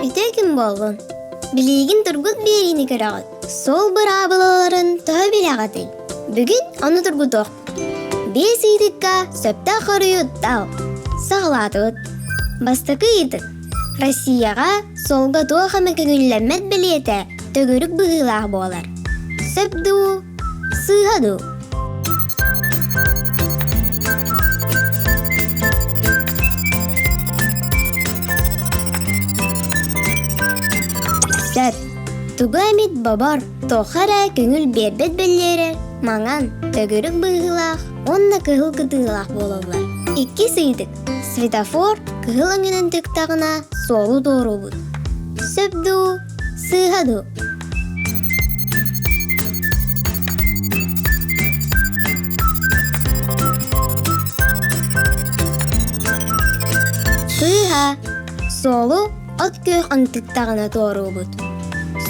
Үтекім болғын. Билиигин тургут берини көрөгөт. Сол бырабыларын төһө билегатый. Бүгүн аны тургуток. Бес идикка сөптө хорuyuттал. Саглатыт. Бастакы идик. Россияга солга тоохамы көңүлләммәт билете төгүрүк быгылаах болар. Сөпду, сыгаду. Сөп. Тугу эмит бабар тохара көңүл бербет беллере маңан төгүрүк быгылаах, онна кыгыл кытыылаах бололар. Икки сыйдык. Светофор кыгыл өңүнөн тыктагына солу доорубут. Сөпду, сыгаду. Сыга. Солу от көк антыктагына доорубут.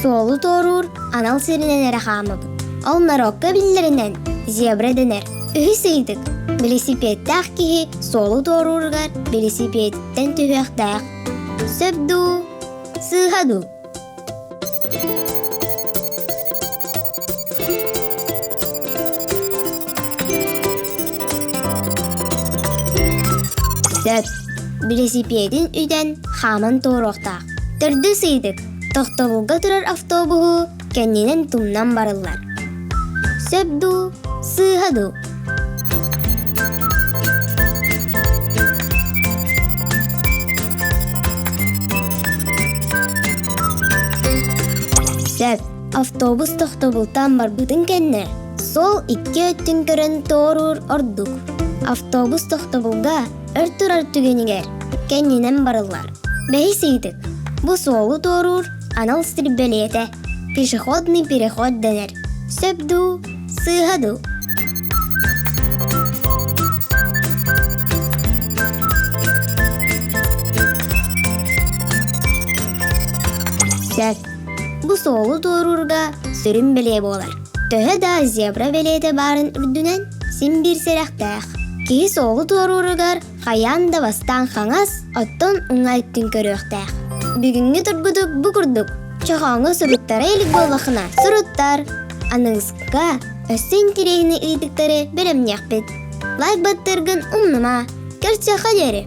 Солу торур анал сиринен эрахамыбыт. Ол Марокко биллеринен зебра денер. Үһү сыйдык. Велосипедтах киһи солу торуургар велосипедтен түһөхтаах. Сөпду, сыгаду. Сөп. Велосипедин үден хаман торуохтаах. Төрдү сыйдык. Тохтобулга турар автобусу кеннинен тумнан барыллар. Сөпду, сыгаду. Сөп. Автобус тохтобултан барбытын кенне. Сол икки өттүн көрөн тоорур ордук. Автобус тохтобулга өр турар түгенигер кеннинен барыллар. Бэйи сыйдык. Бу солу тоорур анал стрибелете. Пешеходный переход денер. Сөпду, сыгаду. Сөп. Бу солу тоорурга сүрүн беле болар. Төһө да зебра белете барын үрдүнен син бир серахтаах. Кии солу тооруругар хаян да бастан хаңас оттон уңай күн көрөөхтаах. Бүгүнгү тургутук бу курдук. Чохоңу суруттара элик боллахына. Суруттар. Аныңызга өссен тирейни ыйдыктары беремняхпет. Лайк баттыргын умнума. Көрчө хадери.